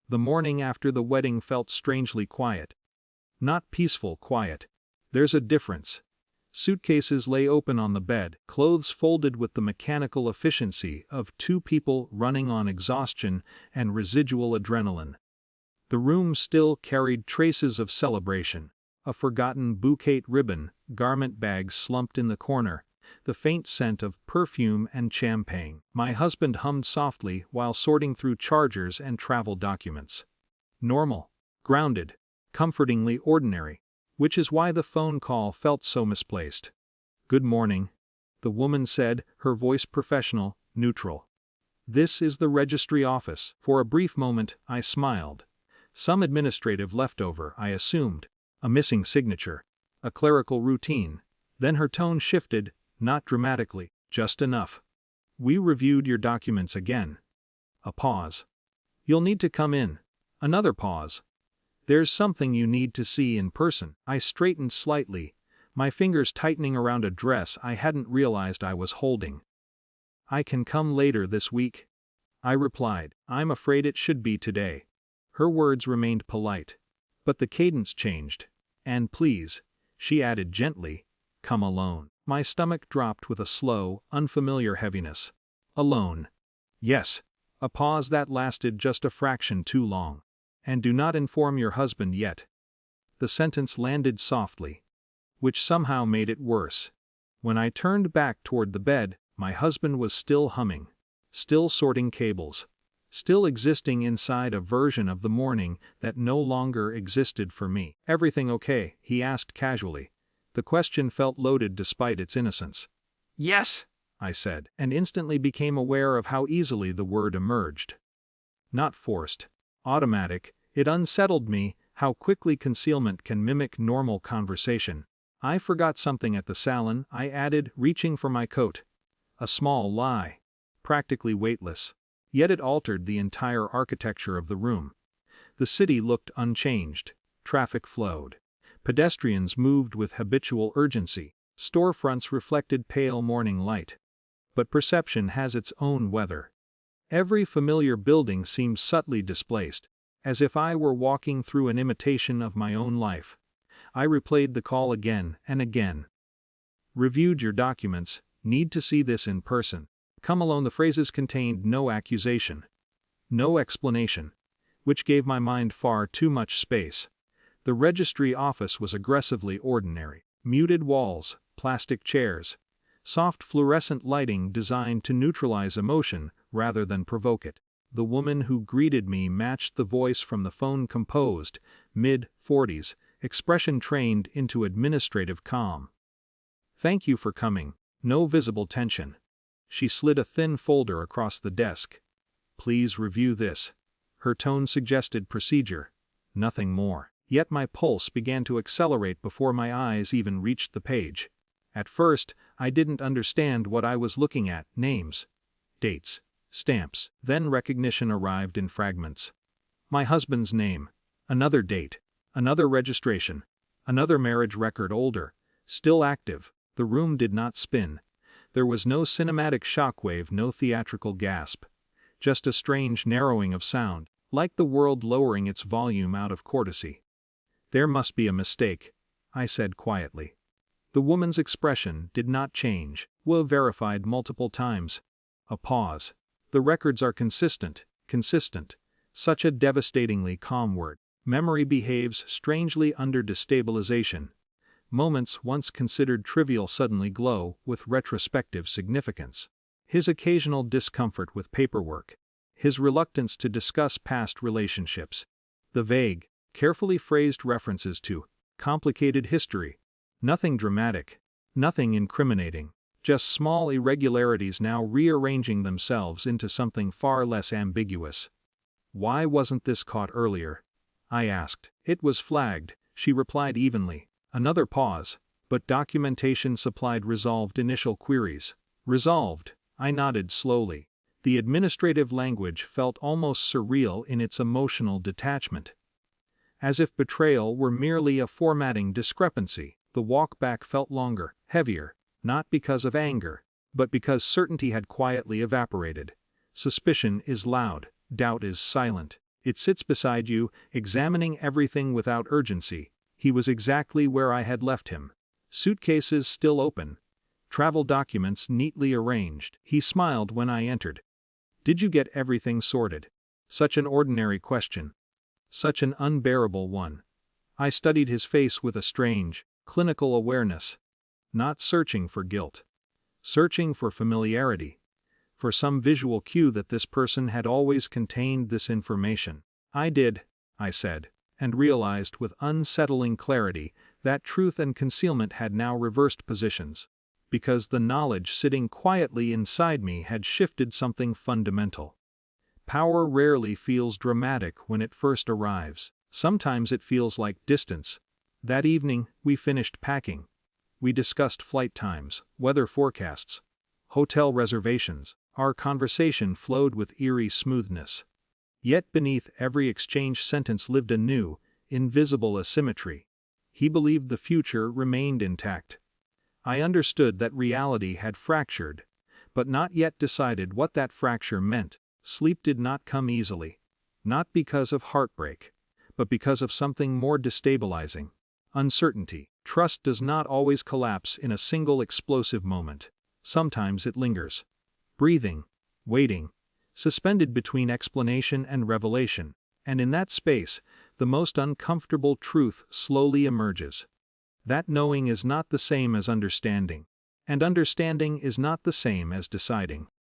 The morning after the wedding felt strangely quiet. Not peaceful quiet. There's a difference. Suitcases lay open on the bed, clothes folded with the mechanical efficiency of two people running on exhaustion and residual adrenaline. The room still carried traces of celebration. A forgotten bouquet ribbon, garment bags slumped in the corner, the faint scent of perfume and champagne. My husband hummed softly while sorting through chargers and travel documents. Normal, grounded, comfortingly ordinary, which is why the phone call felt so misplaced. "Good morning," the woman said, her voice professional, neutral. "This is the registry office." For a brief moment, I smiled. Some administrative leftover, I assumed. A missing signature. A clerical routine. Then her tone shifted, not dramatically, just enough. "We reviewed your documents again." A pause. "You'll need to come in." Another pause. "There's something you need to see in person." I straightened slightly, my fingers tightening around a dress I hadn't realized I was holding. "I can come later this week," I replied. "I'm afraid it should be today." Her words remained polite. But the cadence changed. "And please," she added gently, "come alone." My stomach dropped with a slow, unfamiliar heaviness. Alone. Yes. A pause that lasted just a fraction too long. "And do not inform your husband yet." The sentence landed softly, which somehow made it worse. When I turned back toward the bed, my husband was still humming, still sorting cables, still existing inside a version of the morning that no longer existed for me. "Everything okay?" he asked casually. The question felt loaded despite its innocence. "Yes," I said, and instantly became aware of how easily the word emerged. Not forced. Automatic. It unsettled me how quickly concealment can mimic normal conversation. "I forgot something at the salon," I added, reaching for my coat. A small lie. Practically weightless. Yet it altered the entire architecture of the room. The city looked unchanged. Traffic flowed. Pedestrians moved with habitual urgency. Storefronts reflected pale morning light. But perception has its own weather. Every familiar building seemed subtly displaced, as if I were walking through an imitation of my own life. I replayed the call again and again. "Reviewed your documents, need to see this in person." "Come alone." The phrases contained no accusation, no explanation, which gave my mind far too much space. The registry office was aggressively ordinary. Muted walls, plastic chairs, soft fluorescent lighting designed to neutralize emotion rather than provoke it. The woman who greeted me matched the voice from the phone, composed, mid-40s, expression trained into administrative calm. "Thank you for coming." No visible tension. She slid a thin folder across the desk. "Please review this." Her tone suggested procedure. Nothing more. Yet my pulse began to accelerate before my eyes even reached the page. At first, I didn't understand what I was looking at. Names, dates, stamps. Then recognition arrived in fragments. My husband's name. Another date. Another registration. Another marriage record, older, still active. The room did not spin. There was no cinematic shockwave, no theatrical gasp. Just a strange narrowing of sound, like the world lowering its volume out of courtesy. "There must be a mistake," I said quietly. The woman's expression did not change. "We've verified multiple times." A pause. "The records are consistent." Consistent. Such a devastatingly calm word. Memory behaves strangely under destabilization. Moments once considered trivial suddenly glow with retrospective significance. His occasional discomfort with paperwork. His reluctance to discuss past relationships. The vague, carefully phrased references to complicated history. Nothing dramatic. Nothing incriminating. Just small irregularities now rearranging themselves into something far less ambiguous. "Why wasn't this caught earlier?" I asked. "It was flagged," she replied evenly. Another pause. "But documentation supplied resolved initial queries." "Resolved," I nodded slowly. The administrative language felt almost surreal in its emotional detachment. As if betrayal were merely a formatting discrepancy. The walk back felt longer, heavier, not because of anger, but because certainty had quietly evaporated. Suspicion is loud, doubt is silent. It sits beside you, examining everything without urgency. He was exactly where I had left him. Suitcases still open. Travel documents neatly arranged. He smiled when I entered. Did you get everything sorted? Such an ordinary question. Such an unbearable one. I studied his face with a strange, clinical awareness. Not searching for guilt. Searching for familiarity. For some visual cue that this person had always contained this information. I did, I said, and realized with unsettling clarity that truth and concealment had now reversed positions. Because the knowledge sitting quietly inside me had shifted something fundamental. Power rarely feels dramatic when it first arrives. Sometimes it feels like distance. That evening, we finished packing. We discussed flight times, weather forecasts, hotel reservations. Our conversation flowed with eerie smoothness. Yet beneath every exchanged sentence lived a new, invisible asymmetry. He believed the future remained intact. I understood that reality had fractured, but not yet decided what that fracture meant. Sleep did not come easily. Not because of heartbreak, but because of something more destabilizing. Uncertainty. Trust does not always collapse in a single explosive moment. Sometimes it lingers. Breathing, waiting, suspended between explanation and revelation, and in that space, the most uncomfortable truth slowly emerges. That knowing is not the same as understanding, and understanding is not the same as deciding.